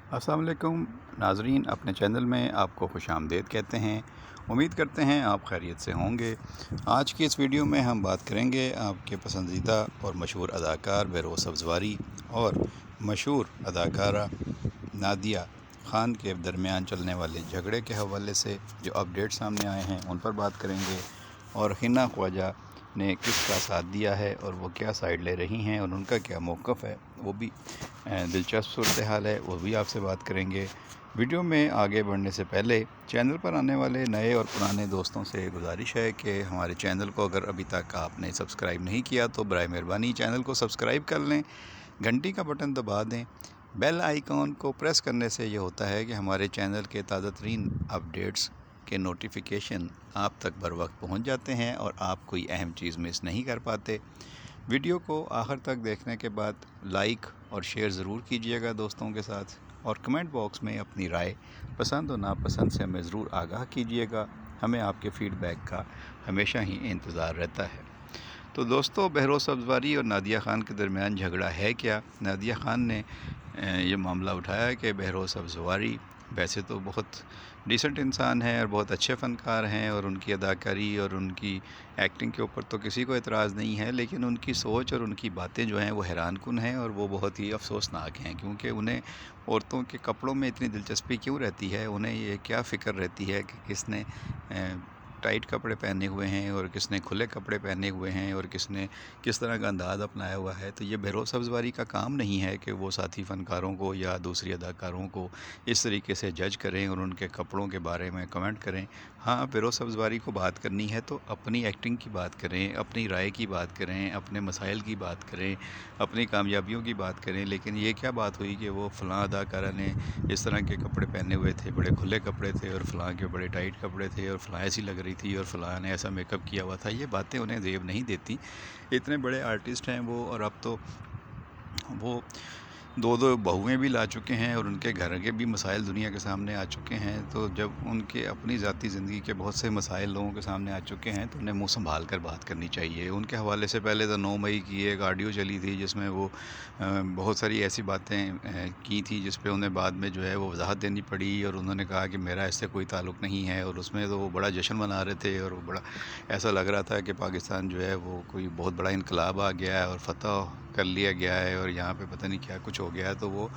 अस्सलाम वालेकुम नाजरीन, अपने चैनल में आपको खुश आमदीद कहते हैं। उम्मीद करते हैं आप खैरियत से होंगे। आज की इस वीडियो में हम बात करेंगे आपके पसंदीदा और मशहूर अदाकार बेरोज़ सब्ज़वारी और मशहूर अदाकारा नादिया ख़ान के दरमियान चलने वाले झगड़े के हवाले से जो अपडेट सामने आए हैं उन पर बात करेंगे, और हिना ख्वाजा ने किसका साथ दिया है और वो क्या साइड ले रही हैं और उनका क्या मौक़िफ़ है, वो भी दिलचस्प सूरत हाल है, वो भी आपसे बात करेंगे। वीडियो में आगे बढ़ने से पहले चैनल पर आने वाले नए और पुराने दोस्तों से गुजारिश है कि हमारे चैनल को अगर अभी तक आपने सब्सक्राइब नहीं किया तो बराए मेहरबानी चैनल को सब्सक्राइब कर लें, घंटी का बटन दबा दें। बेल आइकॉन को प्रेस करने से ये होता है कि हमारे चैनल के ताज़ा तरीन अपडेट्स के नोटिफिकेशन आप तक बर वक्त पहुँच जाते हैं और आप कोई अहम चीज़ मिस नहीं कर पाते। वीडियो को आखिर तक देखने के बाद लाइक और शेयर ज़रूर कीजिएगा दोस्तों के साथ, और कमेंट बॉक्स में अपनी राय पसंद और नापसंद से हमें ज़रूर आगाह कीजिएगा। हमें आपके फ़ीडबैक का हमेशा ही इंतज़ार रहता है। तो दोस्तों, बेरोज़ सब्ज़वारी और नादिया ख़ान के दरमियान झगड़ा है क्या? नादिया ख़ान ने ये मामला उठाया कि बेरोज़ सब्ज़वारी वैसे तो बहुत डिसेंट इंसान हैं और बहुत अच्छे फ़नकार हैं, और उनकी अदाकारी और उनकी एक्टिंग के ऊपर तो किसी को एतराज़ नहीं है, लेकिन उनकी सोच और उनकी बातें जो हैं वो हैरानकुन हैं और वो बहुत ही अफसोसनाक हैं। क्योंकि उन्हें औरतों के कपड़ों में इतनी दिलचस्पी क्यों रहती है, उन्हें ये क्या फ़िक्र रहती है कि किसने टाइट कपड़े पहने हुए हैं और किसने खुले कपड़े पहने हुए हैं और किसने किस तरह का अंदाज़ अपनाया हुआ है। तो ये बेरोज़ सब्ज़वारी का काम नहीं है कि वो साथी फ़नकारों को या दूसरी अदाकारों को इस तरीके से जज करें और उनके कपड़ों के बारे में कमेंट करें। हाँ, बेरोज़ सब्ज़वारी को बात करनी है तो अपनी एक्टिंग की बात करें, अपनी राय की बात करें, अपने मसाइल की बात करें, अपनी कामयाबियों की बात करें। लेकिन ये क्या बात हुई कि वो फ़लाँ अदाकारा ने इस तरह के कपड़े पहने हुए थे, बड़े खुले कपड़े थे, और फ़लाँ के बड़े टाइट कपड़े थे, और फ़लाँ ऐसी लग रही थी, और फ़लाँ ने ऐसा मेकअप किया हुआ था। ये बातें उन्हें ज़ेब नहीं देती। इतने बड़े आर्टिस्ट हैं वो, और अब तो वो दो दो बहुएँ भी ला चुके हैं और उनके घर के भी मसाइल दुनिया के सामने आ चुके हैं। तो जब उनके अपनी ज़ाती ज़िंदगी के बहुत से मसाइल लोगों के सामने आ चुके हैं तो उन्हें मुँह संभाल कर बात करनी चाहिए। उनके हवाले से पहले तो 9 मई की एक ऑडियो चली थी जिसमें वो बहुत सारी ऐसी बातें की थी जिस पे उन्हें बाद में जो है वो वजाहत देनी पड़ी, और उन्होंने कहा कि मेरा इससे कोई ताल्लुक़ नहीं है। और उसमें तो वो बड़ा जश्न मना रहे थे और वो बड़ा ऐसा लग रहा था कि पाकिस्तान जो है वो कोई बहुत बड़ा इनकलाब आ गया है और फ़तह कर लिया गया है और यहाँ पे पता नहीं क्या कुछ हो गया है। तो वो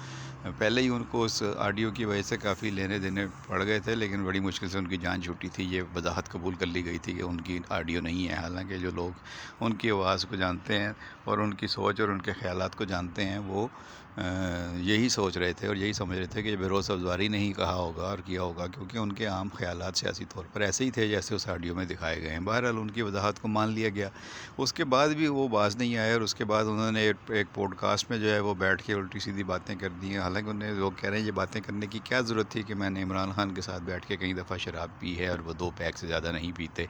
पहले ही उनको उस ऑडियो की वजह से काफ़ी लेने देने पड़ गए थे, लेकिन बड़ी मुश्किल से उनकी जान छूटी थी। ये वजाहत कबूल कर ली गई थी कि उनकी ऑडियो नहीं है। हालांकि जो लोग उनकी आवाज़ को जानते हैं और उनकी सोच और उनके ख़यालात को जानते हैं वो यही सोच रहे थे और यही समझ रहे थे कि बेरोज़ सब्ज़वारी ने ही कहा होगा और किया होगा, क्योंकि उनके आम ख़यालात सियासी तौर पर ऐसे ही थे जैसे उस ऑडियो में दिखाए गए हैं। बहरहाल उनकी वजाहत को मान लिया गया। उसके बाद भी वो बाज़ नहीं आए और उसके बाद उन्होंने एक पॉडकास्ट में जो है वो बैठ के उल्टी सीधी बातें कर दी हैं। हालांकि उन्हें लोग कह रहे हैं ये बातें करने की क्या ज़रूरत थी कि मैंने इमरान खान के साथ बैठ के कई दफ़ा शराब पी है और वो 2 पैक से ज़्यादा नहीं पीते।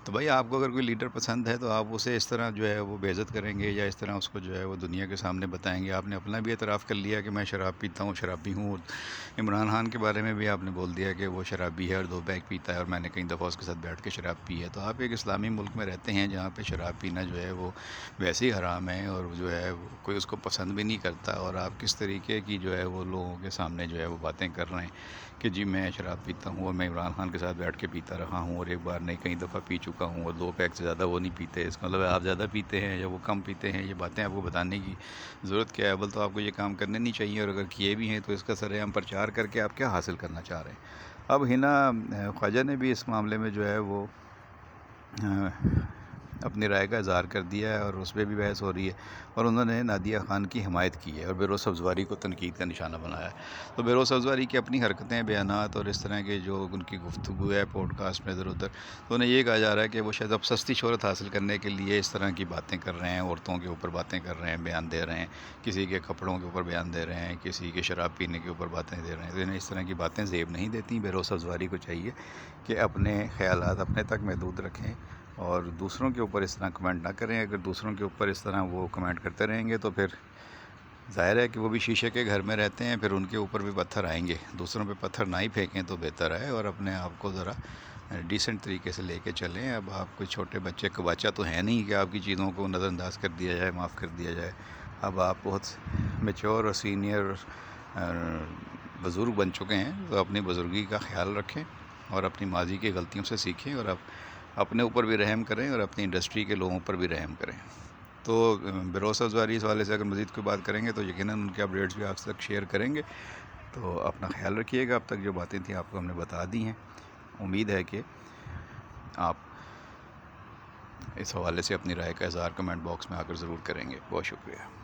तो भाई, आपको अगर कोई लीडर पसंद है तो आप उसे इस तरह जो है वो बेइज़्ज़त करेंगे या इस तरह उसको जो है वो दुनिया के सामने बताएंगे। आपने अपना भी एतराफ़ कर लिया कि मैं शराब पीता हूँ, शराबी हूँ, और इमरान खान के बारे में भी आपने बोल दिया कि वो शराबी है और 2 पैक पीता है और मैंने कई दफ़ा उसके साथ बैठ के शराब पी है। तो आप एक इस्लामी मुल्क में रहते हैं जहाँ पे शराब पीना जो है वो वैसे ही हराम है और जो है वो कोई उसको पसंद भी नहीं करता, और आप किस तरीके की जो है वो लोगों के सामने जो है वो बातें कर रहे हैं कि जी मैं शराब पीता हूँ और मैं इमरान खान के साथ बैठ के पीता रहा हूँ और एक बार नहीं कई दफ़ा पी चुका हूँ और 2 पैक से ज़्यादा वो नहीं पीते। इसका मतलब आप ज़्यादा पीते हैं या वो कम पीते हैं। ये बातें आपको बताने की ज़रूरत क्या है? तो आपको ये काम करने नहीं चाहिए, और अगर किए भी हैं तो इसका सरेआम प्रचार करके आप क्या हासिल करना चाह रहे हैं? अब हिना ख्वाजा ने भी इस मामले में जो है वो अपनी राय का इज़हार कर दिया है और उस पर भी बहस हो रही है, और उन्होंने नादिया ख़ान की हिमायत की है और बेरोज़ सब्ज़वारी को तनकीद का निशाना बनाया है। तो बेरोज़ सब्ज़वारी की अपनी हरकतें, बयानात और इस तरह के जो उनकी गुफ्तगू है पॉडकास्ट में इधर उधर, तो उन्हें ये कहा जा रहा है कि वो शायद अब सस्ती शोहरत हासिल करने के लिए इस तरह की बातें कर रहे हैं, औरतों के ऊपर बातें कर रहे हैं, बयान दे रहे हैं, किसी के कपड़ों के ऊपर बयान दे रहे हैं, किसी के शराब पीने के ऊपर बातें दे रहे हैं। तो इन्हें इस तरह की बातें ज़ेब नहीं देती। बेरोज़ सब्ज़वारी को चाहिए कि अपने ख़यालात अपने तक महदूद रखें और दूसरों के ऊपर इस तरह कमेंट ना करें। अगर दूसरों के ऊपर इस तरह वो कमेंट करते रहेंगे तो फिर ज़ाहिर है कि वो भी शीशे के घर में रहते हैं, फिर उनके ऊपर भी पत्थर आएंगे। दूसरों पे पत्थर ना ही फेंकें तो बेहतर है, और अपने आप को ज़रा डिसेंट तरीके से लेके चलें। अब आप कोई छोटे बच्चे का बच्चा तो है नहीं कि आपकी चीज़ों को नज़रअंदाज कर दिया जाए, माफ़ कर दिया जाए। अब आप बहुत मैच्योर और सीनियर بزرگ بن چکے ہیں تو اپنی بزرگی کا خیال رکھیں اور اپنی ماضی کی غلطیوں سے سیکھیں اور اپنے اوپر بھی رحم کریں اور اپنی انڈسٹری کے لوگوں پر بھی رحم کریں۔ تو بھروسہ افزاری اس حوالے سے اگر مزید کوئی بات کریں گے تو یقیناً ان کے اپڈیٹس بھی آپ تک شیئر کریں گے۔ تو اپنا خیال رکھیے گا۔ اب تک جو باتیں تھیں آپ کو ہم نے بتا دی ہیں، امید ہے کہ آپ اس حوالے سے اپنی رائے کا اظہار کمنٹ باکس میں آ کر ضرور کریں گے۔ بہت شکریہ۔